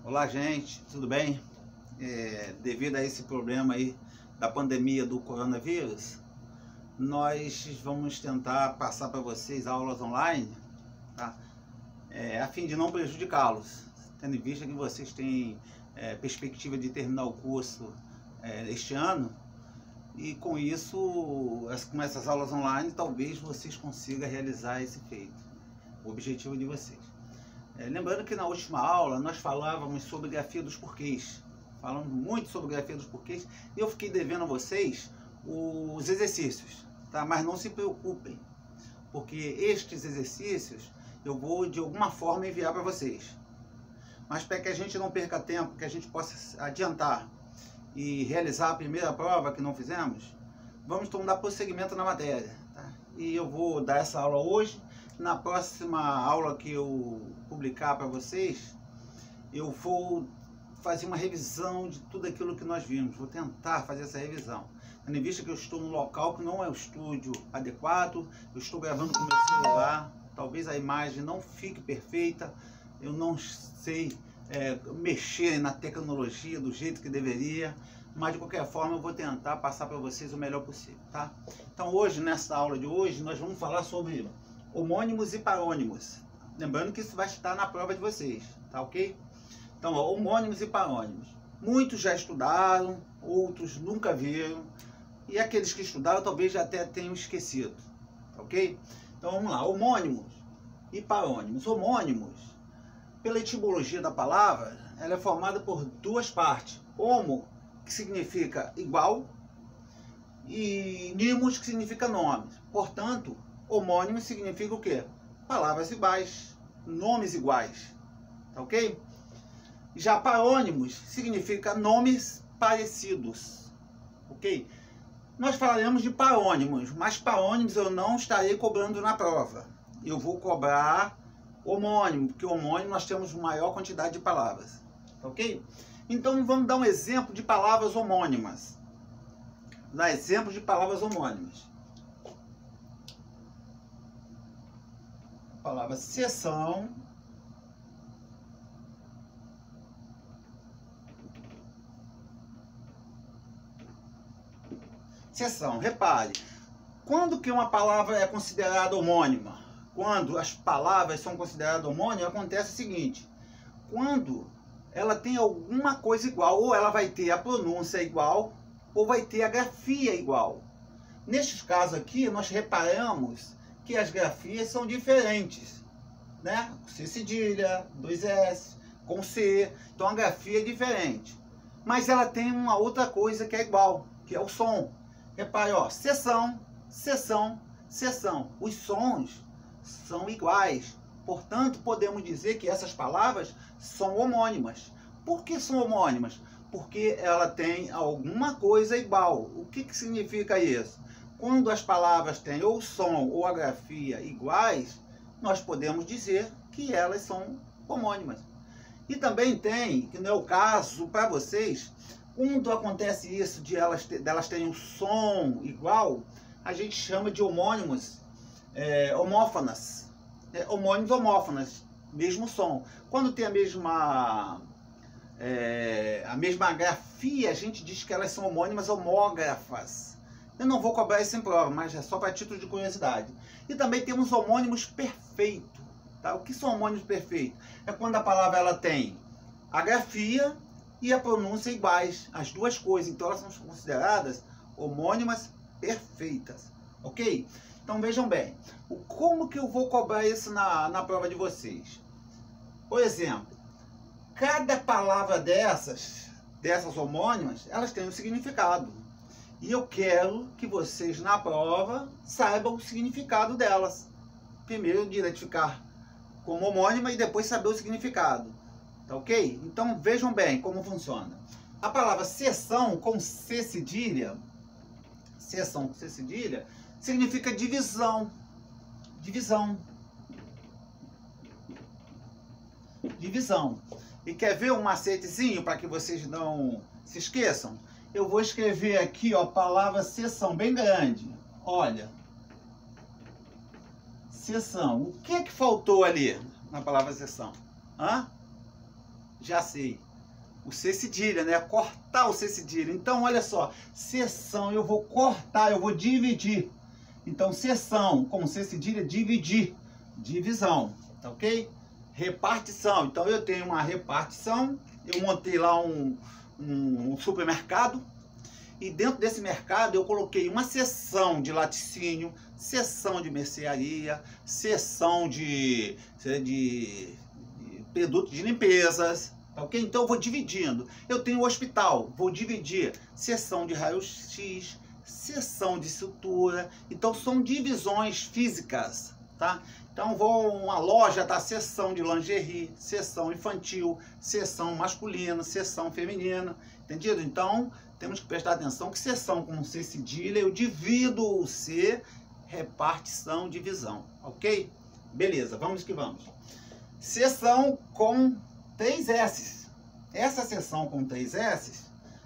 Olá, gente, tudo bem? Devido a esse problema aí da pandemia do coronavírus, nós vamos tentar passar para vocês aulas online, tá? A fim de não prejudicá-los, tendo em vista que vocês têm perspectiva de terminar o curso este ano, e com isso, com essas aulas online, talvez vocês consigam realizar esse feito, o objetivo de vocês. Lembrando que na última aula nós falávamos sobre grafia dos porquês, falamos muito sobre grafia dos porquês, e eu fiquei devendo a vocês os exercícios, tá? Mas não se preocupem, porque estes exercícios eu vou de alguma forma enviar para vocês. Mas para que a gente não perca tempo, que a gente possa adiantar e realizar a primeira prova que não fizemos, vamos então dar prosseguimento na matéria, tá? E eu vou dar essa aula hoje. Na próxima aula que eu publicar para vocês, eu vou fazer uma revisão de tudo aquilo que nós vimos. Vou tentar fazer essa revisão, tendo em vista que eu estou num local que não é o estúdio adequado, eu estou gravando com meu celular, talvez a imagem não fique perfeita, eu não sei mexer na tecnologia do jeito que deveria, mas de qualquer forma eu vou tentar passar para vocês o melhor possível, tá? Então hoje, nessa aula de hoje, nós vamos falar sobre homônimos e parônimos. Lembrando que isso vai estar na prova de vocês, tá ok? Então, homônimos e parônimos. Muitos já estudaram, outros nunca viram, e aqueles que estudaram talvez já até tenham esquecido, tá ok? Então vamos lá, homônimos e parônimos. Homônimos, pela etimologia da palavra, ela é formada por duas partes. Homo, que significa igual, e nimos, que significa nome. Portanto, homônimo significa o quê? Palavras iguais, nomes iguais, tá ok? Já parônimos significa nomes parecidos, ok? Nós falaremos de parônimos, mas parônimos eu não estarei cobrando na prova. Eu vou cobrar homônimo, porque homônimo nós temos maior quantidade de palavras, tá ok? Então vamos dar um exemplo de palavras homônimas. Dar exemplos de palavras homônimas. Palavra seção, seção, repare, quando que uma palavra é considerada homônima? Quando as palavras são consideradas homônimas, acontece o seguinte: quando ela tem alguma coisa igual, ou ela vai ter a pronúncia igual, ou vai ter a grafia igual. Nestes casos aqui, nós reparamos que as grafias são diferentes, né? C cedilha, 2S, com C, então a grafia é diferente. Mas ela tem uma outra coisa que é igual, que é o som. Repare, ó, seção, seção, seção. Os sons são iguais. Portanto, podemos dizer que essas palavras são homônimas. Por que são homônimas? Porque ela tem alguma coisa igual. O que significa isso? Quando as palavras têm ou som ou a grafia iguais, nós podemos dizer que elas são homônimas. E também tem, que não é o caso para vocês, quando acontece isso de elas terem um som igual, a gente chama de homônimos homófonas. Homônimos homófonas, mesmo som. Quando tem a mesma grafia, a gente diz que elas são homônimas homógrafas. Eu não vou cobrar isso em prova, mas é só para título de curiosidade. E também temos homônimos perfeitos. Tá? O que são homônimos perfeitos? É quando a palavra ela tem a grafia e a pronúncia iguais, as duas coisas. Então elas são consideradas homônimas perfeitas. Ok? Então vejam bem, como que eu vou cobrar isso na prova de vocês? Por exemplo, cada palavra dessas homônimas, elas têm um significado. E eu quero que vocês na prova saibam o significado delas. Primeiro de identificar como homônima e depois saber o significado. Tá ok? Então vejam bem como funciona. A palavra seção com C cedilha, seção com C cedilha, significa divisão. Divisão. Divisão. E quer ver um macetezinho para que vocês não se esqueçam? Eu vou escrever aqui, ó, a palavra seção bem grande. Olha. Seção. O que faltou ali na palavra seção? Hã? Já sei. O C cedilha, né? Cortar o C cedilha. Então, olha só. Seção, eu vou cortar, eu vou dividir. Então, seção com C cedilha, dividir. Divisão, tá ok? Repartição. Então, eu tenho uma repartição. Eu montei lá um supermercado. E dentro desse mercado, eu coloquei uma seção de laticínio, seção de mercearia, seção de produtos de limpezas. Ok? Então eu vou dividindo. Eu tenho o hospital, vou dividir seção de raio-x, seção de sutura. Então são divisões físicas, tá? Então vou uma loja, tá? Seção de lingerie, seção infantil, seção masculina, seção feminina, entendido? Então temos que prestar atenção que seção com C cedilha eu divido o C, repartição, divisão, ok? Beleza, vamos que vamos. Seção com 3 S. Essa seção com 3 S,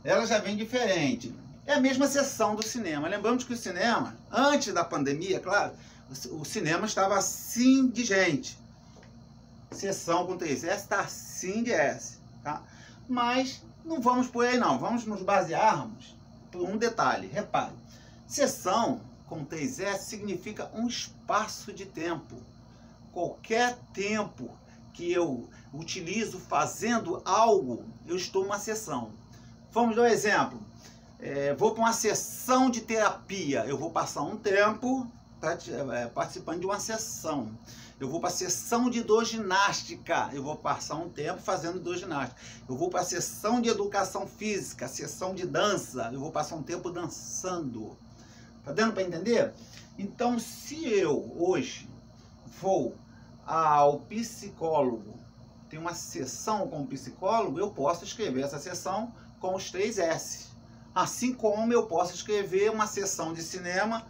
ela já vem diferente. É a mesma seção do cinema. Lembramos que o cinema, antes da pandemia, claro, o cinema estava assim de gente. Seção com 3 S está assim de S, tá? Mas não vamos por aí não, vamos nos basearmos por um detalhe. Repare, seção com 3 S significa um espaço de tempo. Qualquer tempo que eu utilizo fazendo algo, eu estou numa sessão. Vamos dar um exemplo. Vou para uma sessão de terapia. Eu vou passar um tempo participando de uma sessão. Eu vou para a sessão de hidroginástica. Eu vou passar um tempo fazendo hidroginástica. Eu vou para a sessão de educação física, sessão de dança. Eu vou passar um tempo dançando. Tá dando para entender? Então, se eu hoje vou ao psicólogo, tem uma sessão com o psicólogo, eu posso escrever essa sessão com os 3 S. Assim como eu posso escrever uma sessão de cinema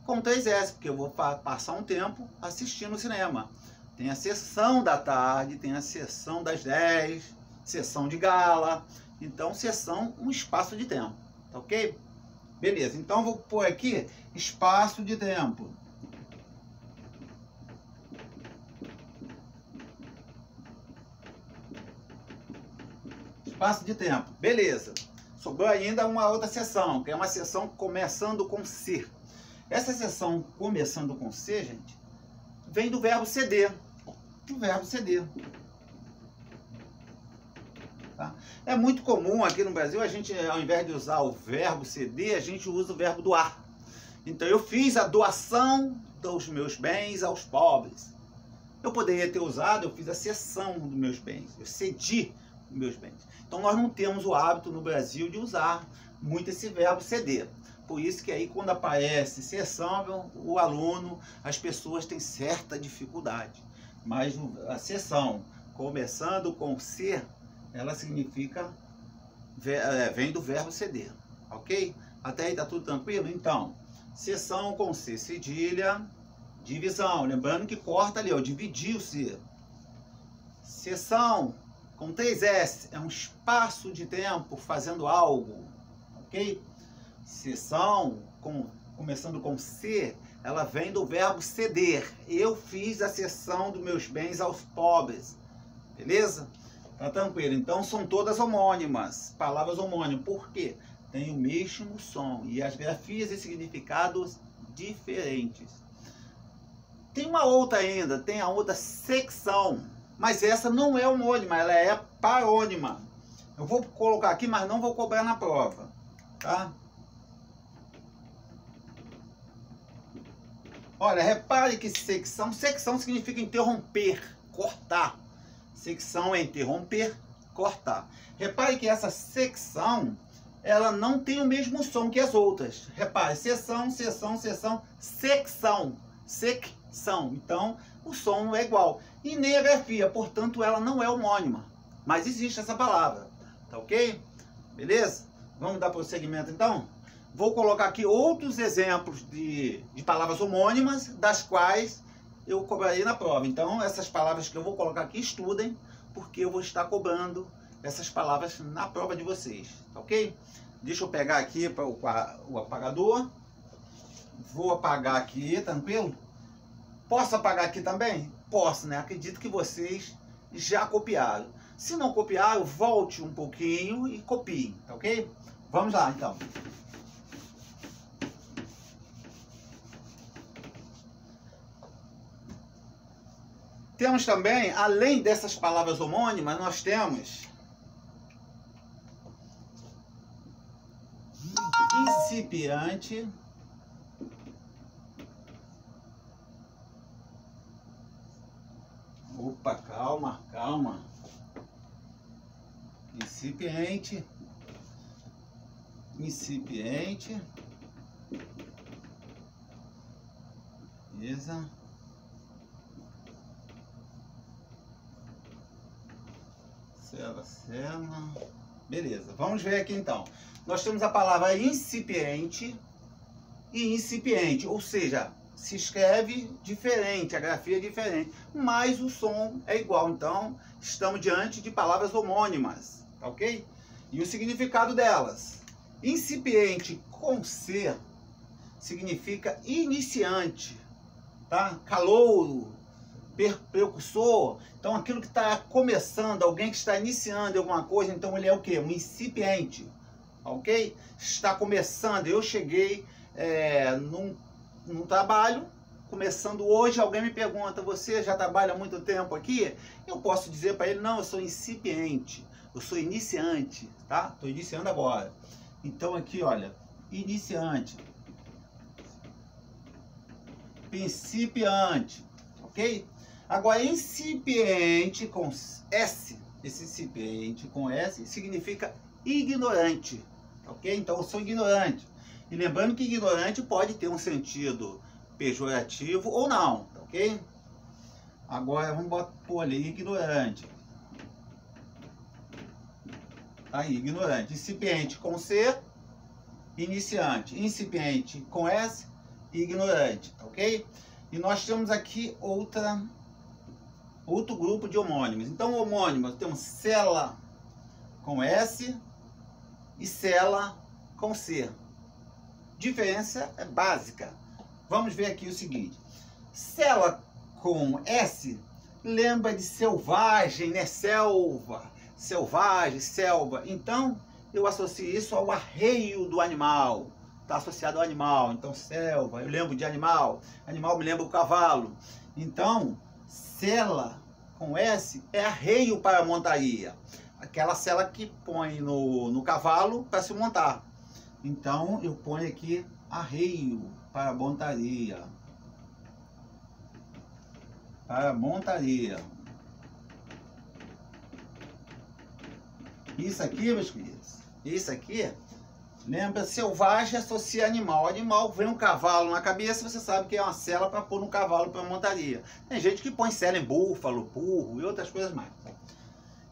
com 3 S, porque eu vou passar um tempo assistindo cinema. Tem a sessão da tarde, tem a sessão das 10, sessão de gala. Então, sessão, um espaço de tempo, tá ok? Beleza, então vou pôr aqui espaço de tempo. Espaço de tempo, beleza. Sobrou ainda uma outra seção, que é uma seção começando com C. Essa seção começando com C, gente, vem do verbo ceder. Do verbo ceder. Tá? É muito comum aqui no Brasil, a gente, ao invés de usar o verbo ceder, a gente usa o verbo doar. Então eu fiz a doação dos meus bens aos pobres. Eu poderia ter usado, eu fiz a cessão dos meus bens. Eu cedi os meus bens. Então nós não temos o hábito no Brasil de usar muito esse verbo ceder. Por isso que aí quando aparece cessão, o aluno, as pessoas têm certa dificuldade. Mas a cessão começando com C, ela significa, vem do verbo ceder, ok? Até aí tá tudo tranquilo? Então, cessão com C cedilha, divisão. Lembrando que corta ali, ó, dividir o C. Seção com 3 S, é um espaço de tempo fazendo algo, ok? Seção, começando com C, ela vem do verbo ceder. Eu fiz a cessão dos meus bens aos pobres, beleza? Tá tranquilo, então são todas homônimas, palavras homônimas, por quê? Tem o mesmo som e as grafias e significados diferentes. Tem uma outra ainda, tem a outra secção. Mas essa não é homônima, ela é parônima. Eu vou colocar aqui, mas não vou cobrar na prova, tá? Olha, repare que secção significa interromper, cortar. Secção é interromper, cortar. Repare que essa secção, ela não tem o mesmo som que as outras. Repare, seção, seção, seção, secção, secção. Então, o som não é igual. E nem a grafia, portanto, ela não é homônima. Mas existe essa palavra, tá ok? Beleza? Vamos dar prosseguimento então? Vou colocar aqui outros exemplos de palavras homônimas, das quais eu cobrarei na prova. Então, essas palavras que eu vou colocar aqui, estudem, porque eu vou estar cobrando essas palavras na prova de vocês, tá ok? Deixa eu pegar aqui para o apagador. Vou apagar aqui, tranquilo? Posso apagar aqui também? Posso, né? Acredito que vocês já copiaram. Se não copiar, volte um pouquinho e copie, tá ok? Vamos lá, então. Temos também, além dessas palavras homônimas, nós temos incipiente, opa, calma, incipiente, beleza, beleza, vamos ver aqui então. Nós temos a palavra incipiente e incipiente, ou seja, se escreve diferente, a grafia é diferente, mas o som é igual. Então, estamos diante de palavras homônimas, tá ok? E o significado delas. Incipiente com C significa iniciante, tá? Calouro, precursor. Então, aquilo que está começando, alguém que está iniciando alguma coisa, então ele é o quê? Um incipiente, ok? Está começando. Eu cheguei num trabalho, começando hoje, alguém me pergunta, você já trabalha há muito tempo aqui? Eu posso dizer para ele, não, eu sou incipiente, eu sou iniciante, tá? Estou iniciando agora. Então aqui, olha, iniciante, principiante, ok? Agora, incipiente com S, esse incipiente com S significa ignorante, ok? Então eu sou ignorante. E lembrando que ignorante pode ter um sentido pejorativo ou não, ok? Agora vamos pôr ali ignorante. Aí, ignorante. Incipiente com C, iniciante. Incipiente com S, ignorante, ok? E nós temos aqui outro grupo de homônimos. Então, homônimos, temos cela com S e cela com C. Diferença é básica. Vamos ver aqui o seguinte. Cela com S lembra de selvagem, né? Selva, selvagem, selva. Então, eu associo isso ao arreio do animal. Está associado ao animal. Então, selva, eu lembro de animal. Animal me lembra o cavalo. Então, cela com S é arreio para a montaria. Aquela cela que põe no cavalo para se montar. Então, eu ponho aqui arreio para a montaria. Para a montaria. Isso aqui, meus queridos, isso aqui, lembra, selvagem associa animal. Animal, vem um cavalo na cabeça, você sabe que é uma cela para pôr no cavalo para montaria. Tem gente que põe cela em búfalo, burro e outras coisas mais.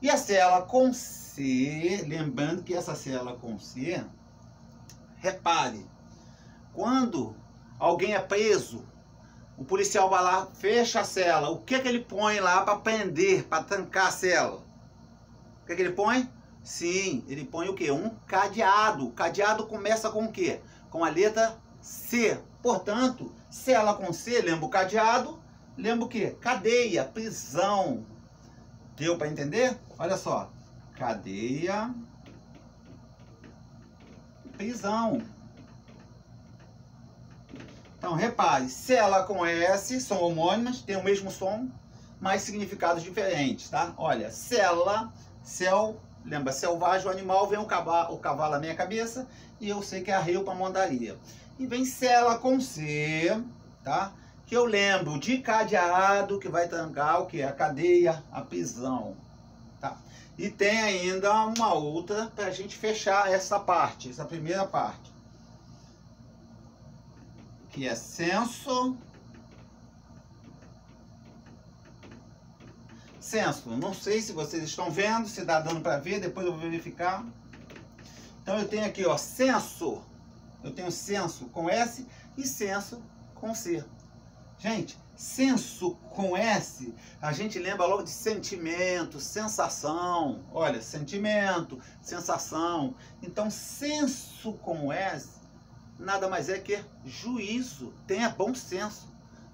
E a cela com C, lembrando que essa cela com C, repare, quando alguém é preso, o policial vai lá, fecha a cela, o que ele põe lá para prender, para trancar a cela? O que ele põe? Sim, ele põe o quê? Um cadeado. O cadeado começa com o quê? Com a letra C. Portanto, cela com C, lembra o cadeado, lembra o quê? Cadeia, prisão. Deu para entender? Olha só. Cadeia, prisão. Então, repare, cela com S são homônimas, tem o mesmo som, mas significados diferentes, tá? Olha, cela, céu, lembra, selvagem, o animal, vem o cavalo na minha cabeça, e eu sei que é arreio para montaria. E vem cela com C, tá? Que eu lembro de cadeado, que vai trancar o que? A cadeia, a prisão, tá? E tem ainda uma outra para a gente fechar essa parte, essa primeira parte, que é senso. Senso, não sei se vocês estão vendo, se dá dando para ver, depois eu vou verificar. Então eu tenho aqui, ó, senso. Eu tenho senso com S e senso com C. Gente, senso com S, a gente lembra logo de sentimento, sensação. Olha, sentimento, sensação. Então, senso com S nada mais é que juízo. Tenha bom senso,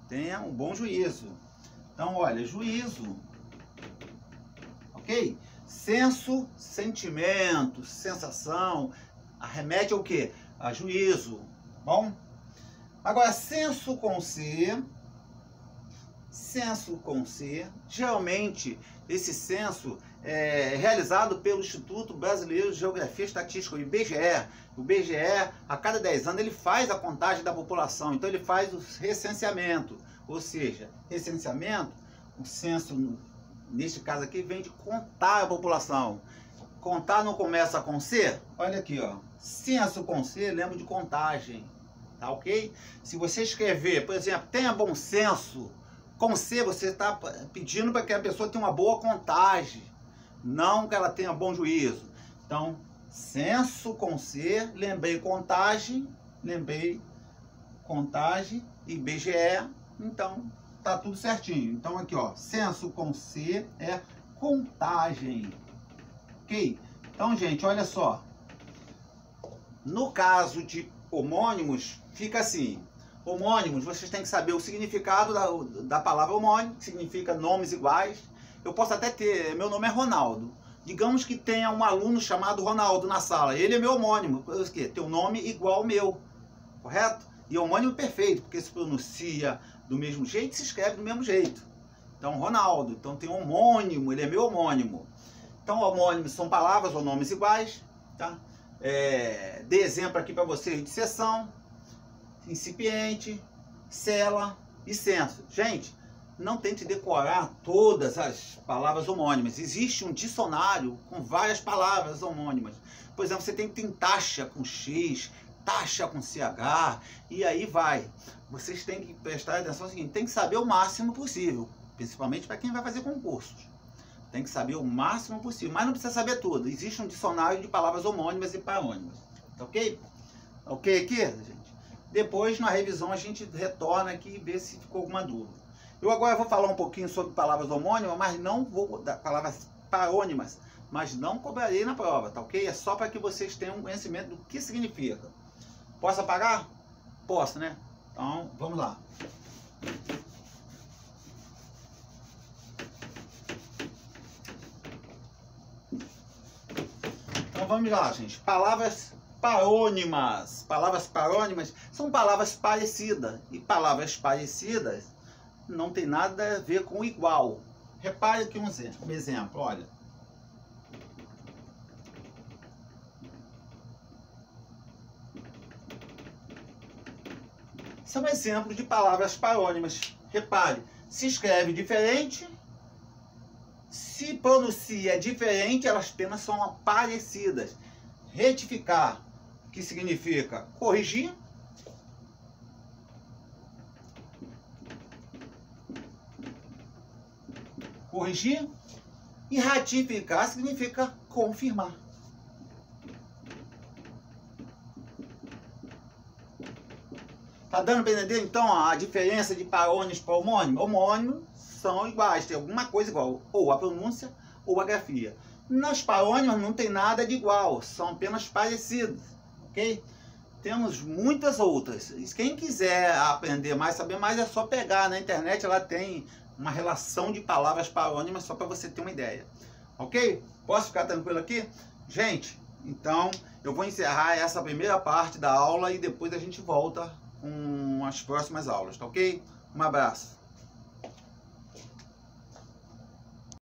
tenha um bom juízo. Então, olha, juízo. Ok? Senso, sentimento, sensação, remete ao quê? A juízo, bom? Agora, senso com C, geralmente esse censo é realizado pelo Instituto Brasileiro de Geografia e Estatística, o IBGE. O IBGE, a cada 10 anos, ele faz a contagem da população, então ele faz o recenseamento, ou seja, recenseamento, o censo, neste caso aqui, vem de contar a população. Contar não começa com C? Olha aqui, ó, censo com C, lembra de contagem, tá ok? Se você escrever, por exemplo, tenha bom senso, com C, você está pedindo para que a pessoa tenha uma boa contagem, não que ela tenha bom juízo. Então, senso com C, lembrei contagem, IBGE, então tá tudo certinho. Então aqui, ó, senso com C é contagem, ok? Então, gente, olha só, no caso de homônimos, fica assim. Homônimos, vocês têm que saber o significado da palavra homônimo, que significa nomes iguais. Eu posso até ter, meu nome é Ronaldo. Digamos que tenha um aluno chamado Ronaldo na sala. Ele é meu homônimo. Tem um nome igual ao meu, correto? E homônimo perfeito, porque se pronuncia do mesmo jeito, se escreve do mesmo jeito. Então, Ronaldo. Então, tem um homônimo, ele é meu homônimo. Então, homônimos são palavras ou nomes iguais, tá? Dei exemplo aqui para vocês de seção, incipiente, cela e censo. Gente, não tente decorar todas as palavras homônimas. Existe um dicionário com várias palavras homônimas. Por exemplo, você tem taxa com X, taxa com CH, e aí vai. Vocês têm que prestar atenção ao seguinte, tem que saber o máximo possível, principalmente para quem vai fazer concursos. Tem que saber o máximo possível, mas não precisa saber tudo. Existe um dicionário de palavras homônimas e parônimas. Tá ok? Ok aqui, gente? Depois, na revisão, a gente retorna aqui e vê se ficou alguma dúvida. Eu agora vou falar um pouquinho sobre palavras homônimas, mas não vou dar palavras parônimas, mas não cobrarei na prova, tá ok? É só para que vocês tenham um conhecimento do que significa. Posso apagar? Posso, né? Então, vamos lá. Então, vamos lá, gente. Palavras parônimas. Palavras parônimas são palavras parecidas. E palavras parecidas não tem nada a ver com igual. Repare aqui um exemplo, olha. São exemplos de palavras parônimas. Repare, se escreve diferente, se pronuncia diferente, elas apenas são parecidas. Retificar, que significa corrigir. Corrigir. E ratificar significa confirmar. Tá dando para entender, então, a diferença de parônimos para homônimo? Homônimos são iguais, tem alguma coisa igual, ou a pronúncia ou a grafia. Nas parônimas não tem nada de igual, são apenas parecidos, ok? Temos muitas outras. Quem quiser aprender mais, saber mais, é só pegar na internet, ela tem uma relação de palavras parônimas, só para você ter uma ideia, ok? Posso ficar tranquilo aqui? Gente, então eu vou encerrar essa primeira parte da aula e depois a gente volta com as próximas aulas, tá ok? Um abraço.